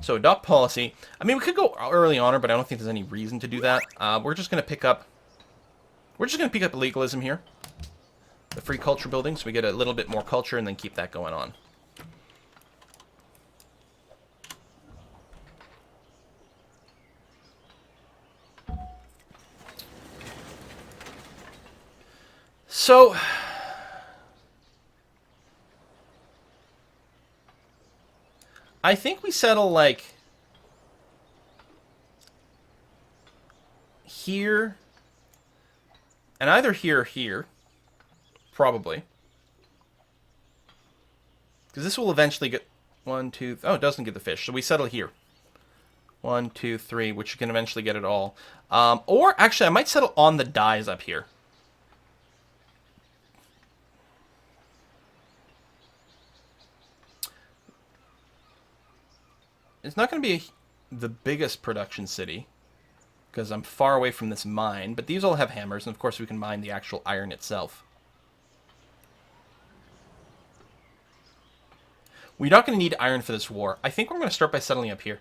So adopt policy. I mean, we could go early honor, but I don't think there's any reason to do that. We're just going to pick up... We're just going to pick up legalism here. The free culture building, so we get a little bit more culture and then keep that going on. So... I think we settle, like... here... and either here or here. Probably. Because this will eventually get... 1, 2... Oh, it doesn't get the fish. So we settle here. 1, 2, 3, which can eventually get it all. Or, actually, I might settle on the dies up here. It's not going to be the biggest production city, because I'm far away from this mine, but these all have hammers, and of course we can mine the actual iron itself. We're not going to need iron for this war. I think we're going to start by settling up here.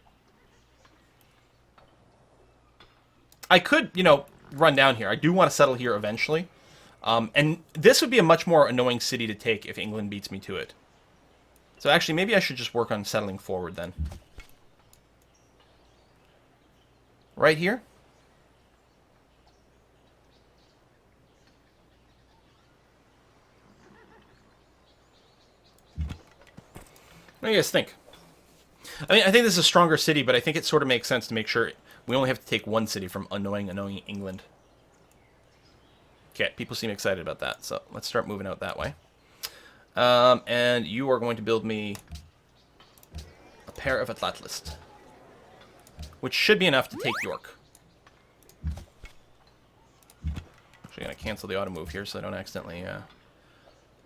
I could, you know, run down here. I do want to settle here eventually. And this would be a much more annoying city to take if England beats me to it. So actually, maybe I should just work on settling forward then. Right here? What do you guys think? I mean, I think this is a stronger city, but I think it sort of makes sense to make sure we only have to take one city from annoying England. Okay, people seem excited about that, so let's start moving out that way. And you are going to build me a pair of Atlatlists, which should be enough to take York. Actually, going to cancel the auto move here so I don't accidentally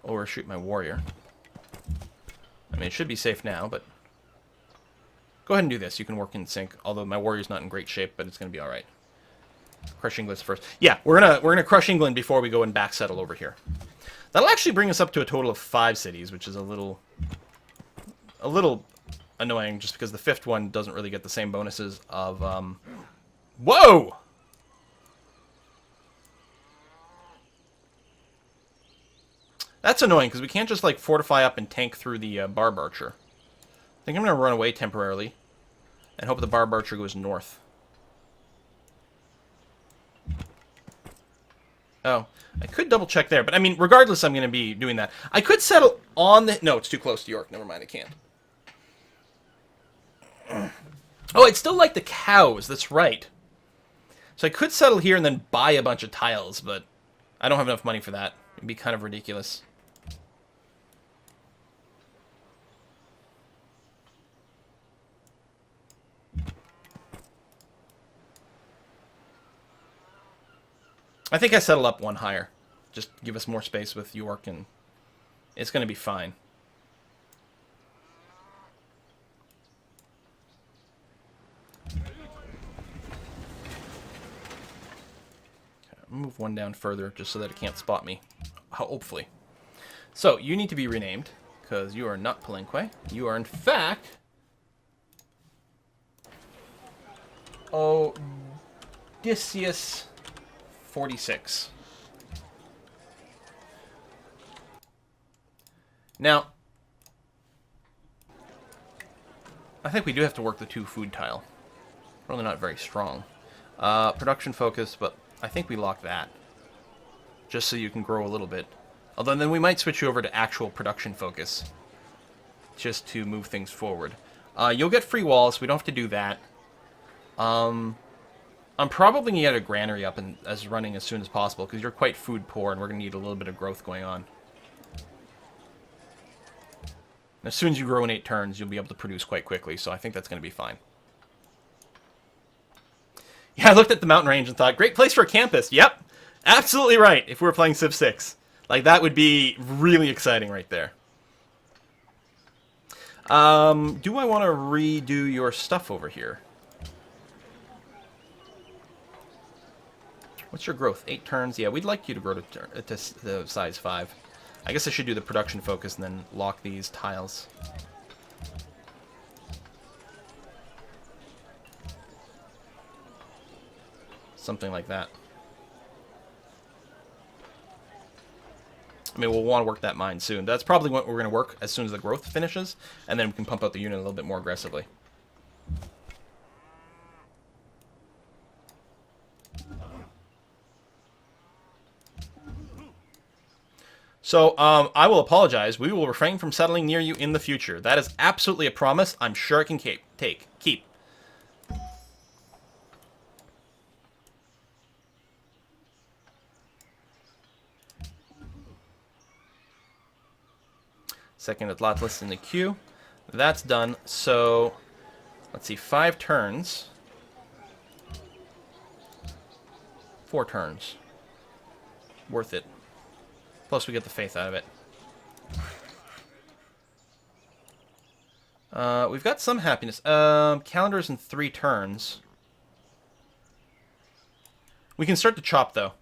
overshoot my warrior. I mean, it should be safe now, but go ahead and do this. You can work in sync, although my warrior's not in great shape, but it's going to be all right. Crush England first. Yeah, we're gonna crush England before we go and back settle over here. That'll actually bring us up to a total of 5 cities, which is a little annoying, just because the 5th one doesn't really get the same bonuses of Whoa! That's annoying, because we can't just, like, fortify up and tank through the Barb Archer. I think I'm going to run away temporarily and hope the Barb Archer goes north. Oh, I could double check there, but I mean, regardless, I'm going to be doing that. I could settle on the... No, it's too close to York. Never mind, I can't. Oh, I'd still like the cows. That's right. So I could settle here and then buy a bunch of tiles, but I don't have enough money for that. It'd be kind of ridiculous. I think I settle up one higher. Just give us more space with York, and it's going to be fine. Okay, move one down further just so that it can't spot me. Hopefully. So, you need to be renamed, because you are not Palenque. You are, in fact... Odysseus 46. Now, I think we do have to work the 2 food tile. Really not very strong. Production focus, but I think we lock that. Just so you can grow a little bit. Although then we might switch you over to actual production focus. Just to move things forward. You'll get free walls, we don't have to do that. I'm probably going to get a granary up as running as soon as possible, because you're quite food poor, and we're going to need a little bit of growth going on. And as soon as you grow in 8 turns, you'll be able to produce quite quickly, so I think that's going to be fine. Yeah, I looked at the mountain range and thought, great place for a campus. Yep, absolutely right, if we were playing Civ 6. Like, that would be really exciting right there. Do I want to redo your stuff over here? What's your growth? 8 turns? Yeah, we'd like you to grow to size 5. I guess I should do the production focus and then lock these tiles. Something like that. I mean, we'll want to work that mine soon. That's probably what we're going to work as soon as the growth finishes, and then we can pump out the unit a little bit more aggressively. So, I will apologize. We will refrain from settling near you in the future. That is absolutely a promise I'm sure I can keep. Second Atlas in the queue. That's done. So, let's see. 5 turns. 4 turns. Worth it. Plus, we get the faith out of it. We've got some happiness. Calendars in 3 turns. We can start to chop, though.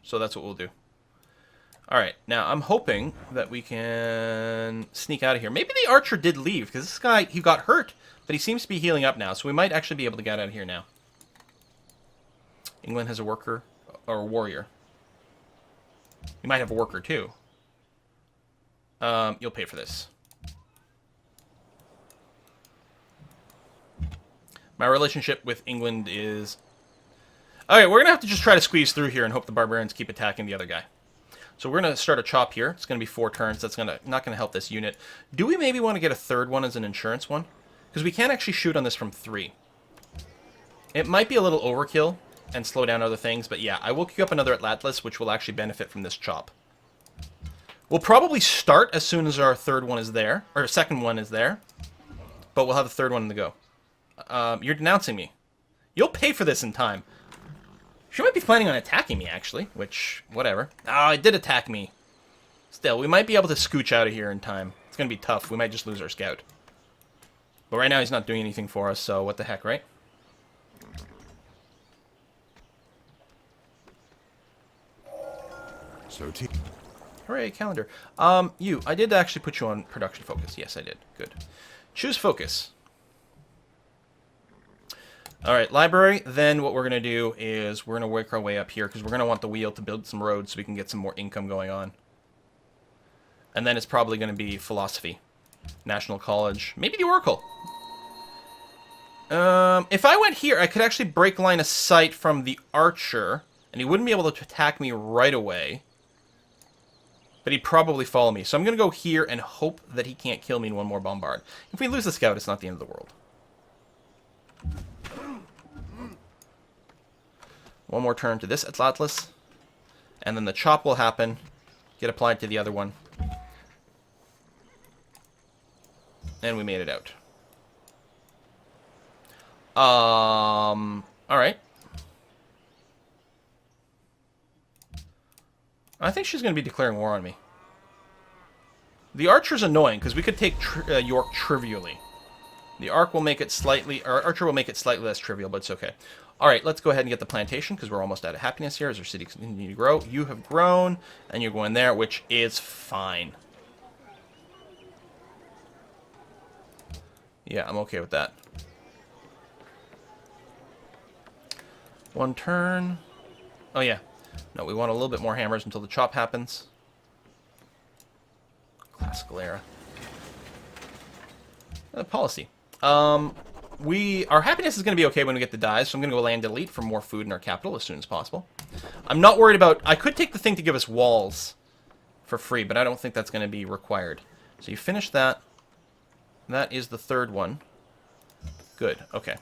So that's what we'll do. Alright, now I'm hoping that we can sneak out of here. Maybe the archer did leave, because this guy, he got hurt, but he seems to be healing up now, so we might actually be able to get out of here now. England has a worker, or a warrior. You might have a worker, too. You'll pay for this. My relationship with England is... Okay, we're going to have to just try to squeeze through here and hope the barbarians keep attacking the other guy. So we're going to start a chop here. It's going to be 4 turns. That's not going to help this unit. Do we maybe want to get a 3rd one as an insurance one? Because we can't actually shoot on this from 3. It might be a little overkill and slow down other things, but yeah, I will queue up another Atlas, which will actually benefit from this chop. We'll probably start as soon as our 3rd one is there, or 2nd one is there, but we'll have the 3rd one to go. You're denouncing me. You'll pay for this in time. She might be planning on attacking me, actually, which, whatever. Oh, it did attack me. Still, we might be able to scooch out of here in time. It's going to be tough. We might just lose our scout. But right now, he's not doing anything for us, so what the heck, right? So, Hooray, calendar. I did actually put you on production focus. Yes, I did. Good. Choose focus. Alright, library. Then what we're going to do is we're going to work our way up here because we're going to want the wheel to build some roads so we can get some more income going on. And then it's probably going to be philosophy. National College. Maybe the Oracle. If I went here, I could actually break line of sight from the archer, and he wouldn't be able to attack me right away. But he'd probably follow me. So I'm going to go here and hope that he can't kill me in one more bombard. If we lose the scout, it's not the end of the world. One more turn to this Atlas. And then the chop will happen. Get applied to the other one. And we made it out. Alright. I think she's going to be declaring war on me. The archer's annoying, because we could take York trivially. The archer will make it slightly less trivial, but it's okay. Alright, let's go ahead and get the plantation, because we're almost out of happiness here as our city continues to grow. You have grown, and you're going there, which is fine. Yeah, I'm okay with that. One turn. Oh, yeah. No, we want a little bit more hammers until the chop happens. Classical era. Policy. Our happiness is going to be okay when we get the dies, so I'm going to go land elite for more food in our capital as soon as possible. I'm not worried about... I could take the thing to give us walls for free, but I don't think that's going to be required. So you finish that. That is the 3rd one. Good, okay.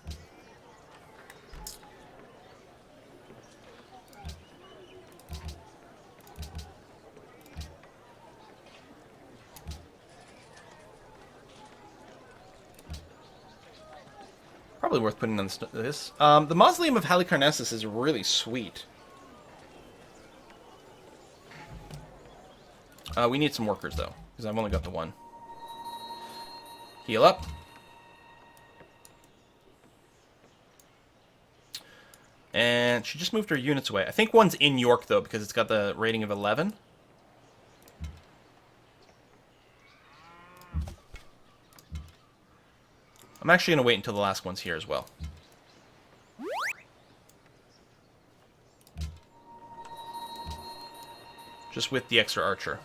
Probably worth putting on this. The Mausoleum of Halicarnassus is really sweet. We need some workers, though, because I've only got the one. Heal up. And she just moved her units away. I think one's in York, though, because it's got the rating of 11. I'm actually going to wait until the last one's here as well. just with the extra archer.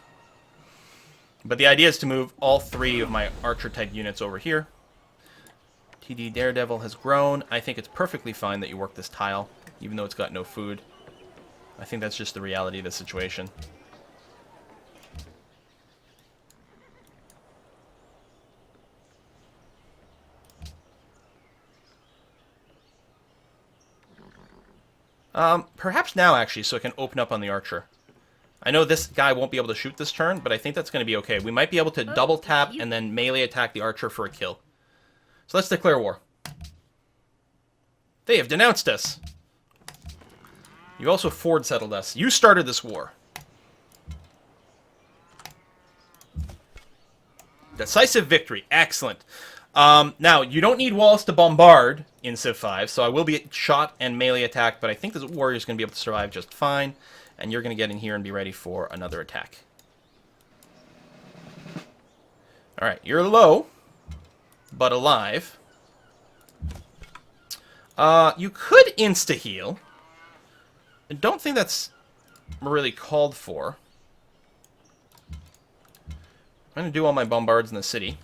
But the idea is to move all 3 of my archer-type units over here. TD Daredevil has grown. I think it's perfectly fine that you work this tile, even though it's got no food. I think that's just the reality of the situation. Perhaps now, actually, so it can open up on the archer. I know this guy won't be able to shoot this turn, but I think that's going to be okay. We might be able to double tap and then melee attack the archer for a kill. So let's declare war. They have denounced us. You also Ford settled us. You started this war. Decisive victory. Excellent. Now, you don't need walls to bombard in Civ 5, so I will be shot and melee attacked, but I think this warrior is going to be able to survive just fine, and you're going to get in here and be ready for another attack. Alright, you're low, but alive. You could insta-heal. I don't think that's really called for. I'm going to do all my bombards in the city.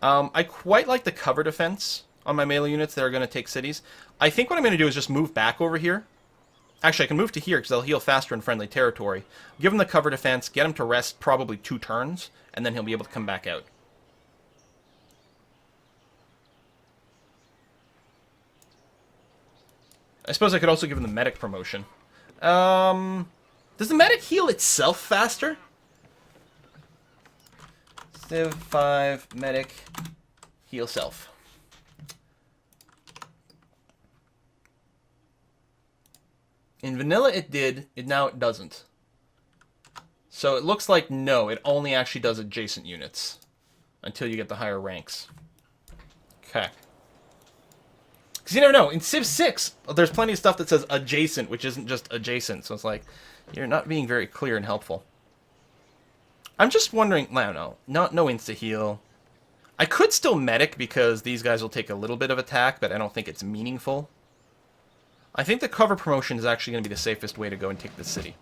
I quite like the cover defense on my melee units that are going to take cities. I think what I'm going to do is just move back over here. Actually, I can move to here because they'll heal faster in friendly territory. Give him the cover defense, get him to rest probably 2 turns, and then he'll be able to come back out. I suppose I could also give him the medic promotion. Does the medic heal itself faster? Civ 5 medic heal self. In vanilla it did, now it doesn't. So it looks like no, it only actually does adjacent units until you get the higher ranks. Okay. Because you never know, in Civ 6, there's plenty of stuff that says adjacent, which isn't just adjacent, so it's like, you're not being very clear and helpful. I'm just wondering, no insta-heal. I could still medic because these guys will take a little bit of attack, but I don't think it's meaningful. I think the cover promotion is actually going to be the safest way to go and take this city.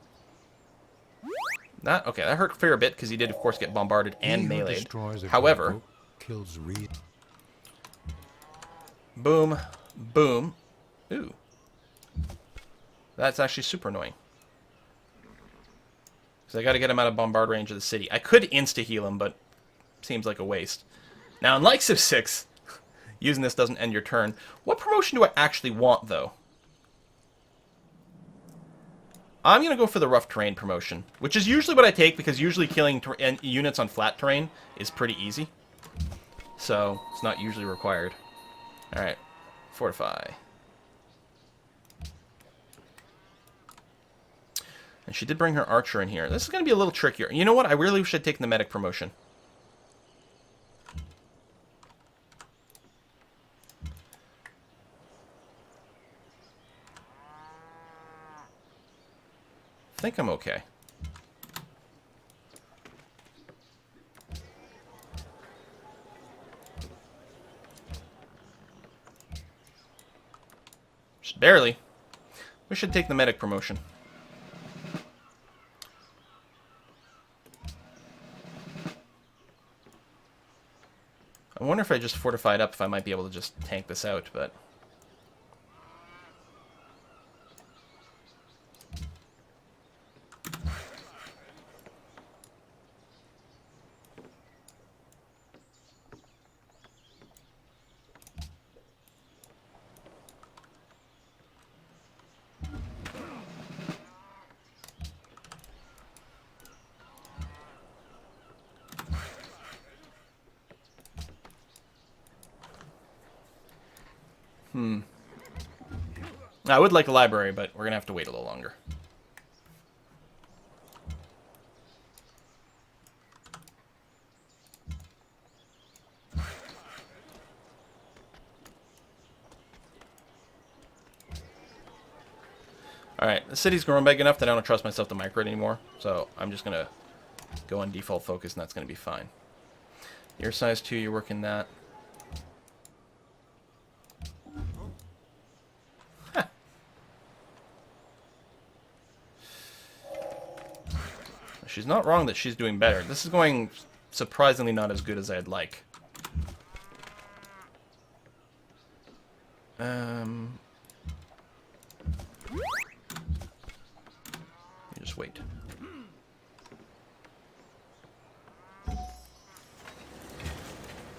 Okay, that hurt a fair bit because he did, of course, get bombarded and meleeed. However, kills boom, boom. Ooh. That's actually super annoying. Because I got to get him out of bombard range of the city. I could insta-heal him, but seems like a waste. Now, unlike Civ 6, using this doesn't end your turn. What promotion do I actually want, though? I'm going to go for the rough terrain promotion, which is usually what I take, because usually killing units on flat terrain is pretty easy. So, it's not usually required. Alright, fortify. And she did bring her archer in here. This is going to be a little trickier. You know what? I really should take the medic promotion. I think I'm okay. Just barely. We should take the medic promotion. I wonder if I just fortified up if I might be able to just tank this out, but... I would like a library, but we're going to have to wait a little longer. Alright, the city's grown big enough that I don't trust myself to micro it anymore, so I'm just going to go on default focus, and that's going to be fine. You're size 2, you're working that. she's not wrong that she's doing better. This is going surprisingly not as good as I'd like. Just wait.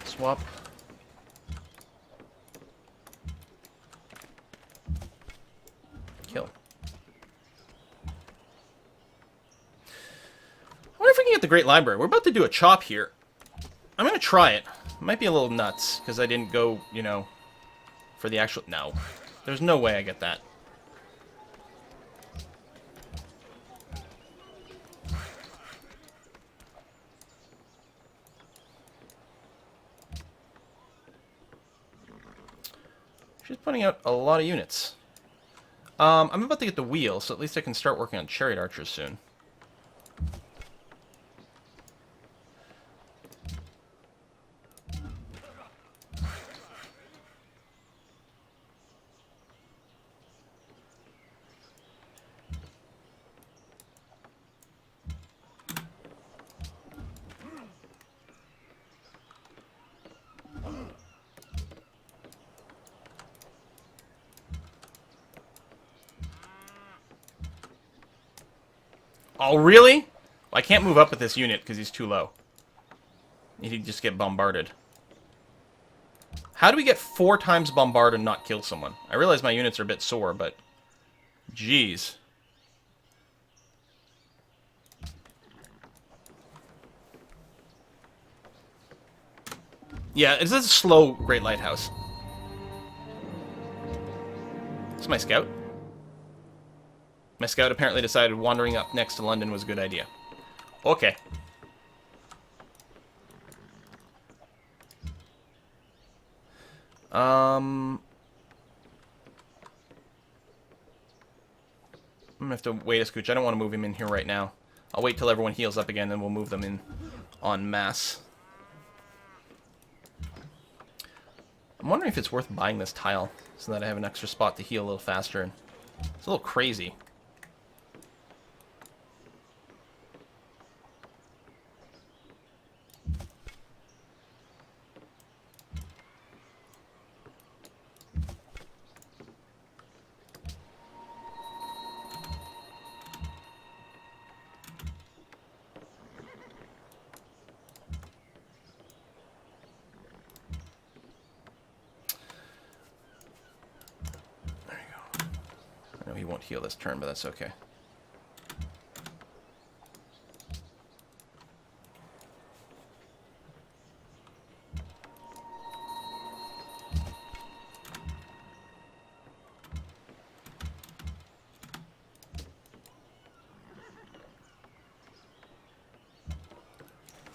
Swap. Kill. I wonder if we can get the Great Library. We're about to do a chop here. I'm going to try it. It might be a little nuts, because I didn't go, you know, for the actual... No. There's no way I get that. She's putting out a lot of units. I'm about to get the wheel, so at least I can start working on chariot archers soon. Oh, really? Well, I can't move up with this unit because he's too low. He'd just get bombarded. How do we get 4 times bombard and not kill someone? I realize my units are a bit sore, but... Jeez. Yeah, it's a slow Great Lighthouse. This is my scout. My scout apparently decided wandering up next to London was a good idea. Okay. I'm gonna have to wait a scooch. I don't want to move him in here right now. I'll wait till everyone heals up again, then we'll move them in en masse. I'm wondering if it's worth buying this tile so that I have an extra spot to heal a little faster. And it's a little crazy. He won't heal this turn, but that's okay.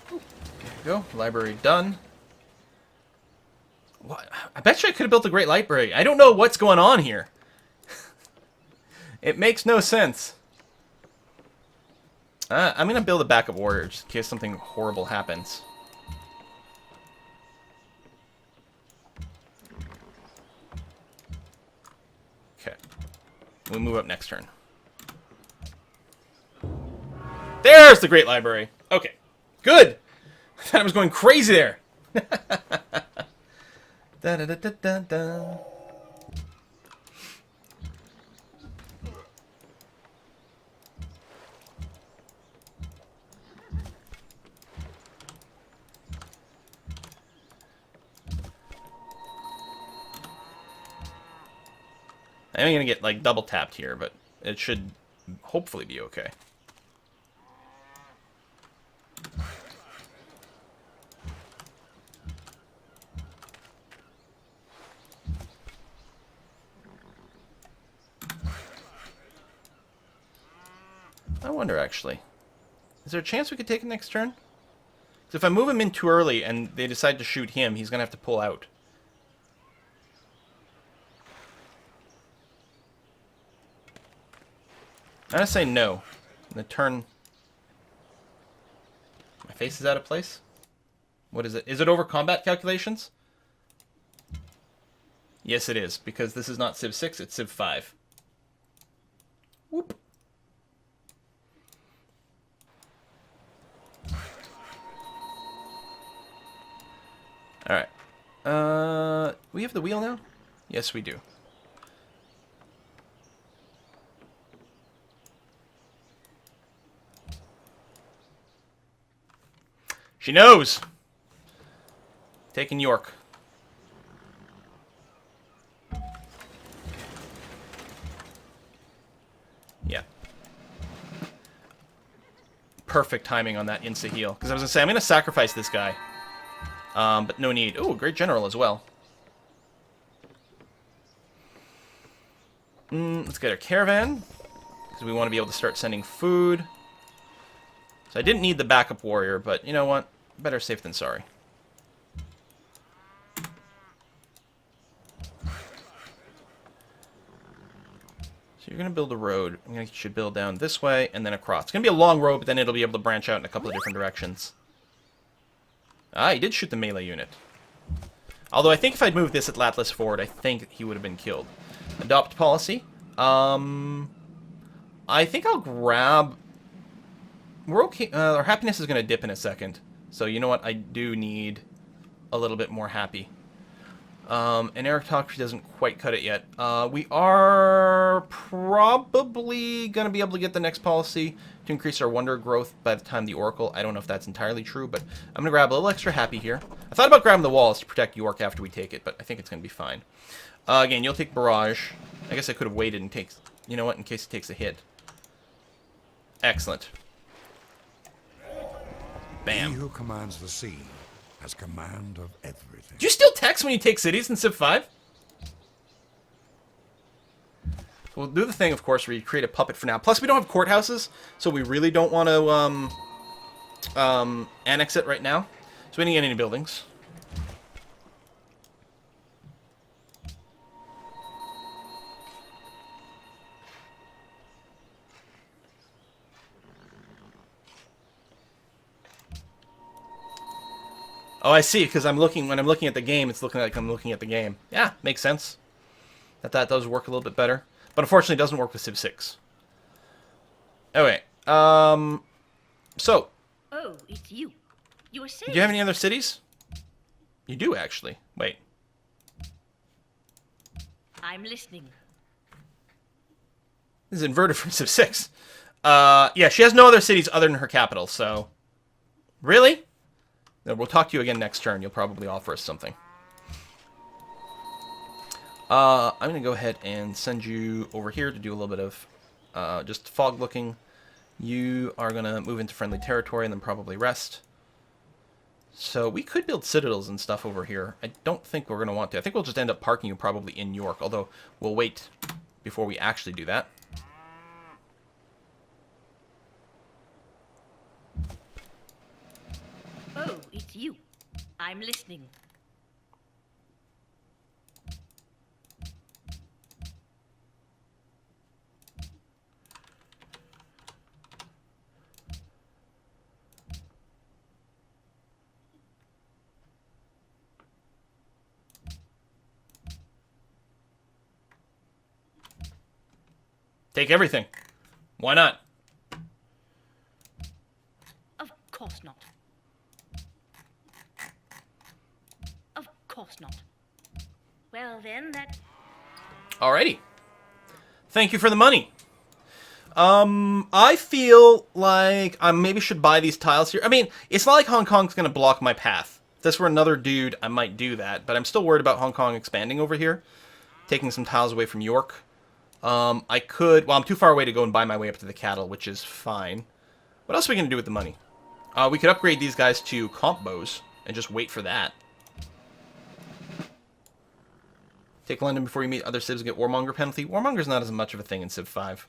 There you go. Library done. What? I bet you I could have built a great library. I don't know what's going on here. It makes no sense. I'm going to build a backup warrior just in case something horrible happens. Okay. We'll move up next turn. There's the Great Library. Okay. Good. I thought I was going crazy there. Da da da da da da. I'm gonna get like double tapped here, but it should hopefully be okay. I wonder actually, is there a chance we could take it next turn? Because if I move him in too early and they decide to shoot him, he's gonna have to pull out. I'm gonna say no. The turn. My face is out of place? What is it? Is it over combat calculations? Yes, it is, because this is not Civ 6, it's Civ 5. Whoop. We have the wheel now? Yes, we do. She knows! Taking York. Yeah. Perfect timing on that insta-heal. Because I was going to say, I'm going to sacrifice this guy. But no need. Oh, great general as well. Let's get our caravan. Because we want to be able to start sending food. So I didn't need the backup warrior, but you know what? Better safe than sorry. So you're going to build a road. You should build down this way and then across. It's going to be a long road, but then it'll be able to branch out in a couple of different directions. Ah, he did shoot the melee unit. Although I think if I'd moved this Atlas forward, I think he would have been killed. Adopt policy. I think I'll grab... We're okay. Our happiness is going to dip in a second. So you know what? I do need a little bit more happy. And aristocracy doesn't quite cut it yet. We are probably going to be able to get the next policy to increase our wonder growth by the time the Oracle. I don't know if that's entirely true, but I'm going to grab a little extra happy here. I thought about grabbing the walls to protect York after we take it, but I think it's going to be fine. Again, you'll take barrage. I guess I could have waited and take... You know what? In case it takes a hit. Excellent. Bam. He who commands the sea has command of everything. Do you still text when you take cities in Civ 5? We'll do the thing, of course, where you create a puppet for now. Plus, we don't have courthouses, so we really don't want to annex it right now. So we didn't get any buildings. Oh, I see, because when I'm looking at the game, it's looking like I'm looking at the game. Yeah, makes sense. That does work a little bit better. But unfortunately, it doesn't work with Civ 6. Okay, so... Oh, it's you. You were saying... Do you have any other cities? You do, actually. Wait. I'm listening. This is inverted from Civ 6. Yeah, she has no other cities other than her capital, so... Really? No, we'll talk to you again next turn. You'll probably offer us something. I'm going to go ahead and send you over here to do a little bit of just fog looking. You are going to move into friendly territory and then probably rest. So we could build citadels and stuff over here. I don't think we're going to want to. I think we'll just end up parking you probably in York, although we'll wait before we actually do that. Oh, it's you. I'm listening. Take everything. Why not? Of course not. Of course not. Well then, that... Alrighty. Thank you for the money. I feel like I maybe should buy these tiles here. I mean, it's not like Hong Kong's going to block my path. If this were another dude, I might do that. But I'm still worried about Hong Kong expanding over here. Taking some tiles away from York. I could... Well, I'm too far away to go and buy my way up to the cattle, which is fine. What else are we going to do with the money? We could upgrade these guys to comp bows and just wait for that. Take London before you meet other civs and get Warmonger penalty. Warmonger's not as much of a thing in Civ 5.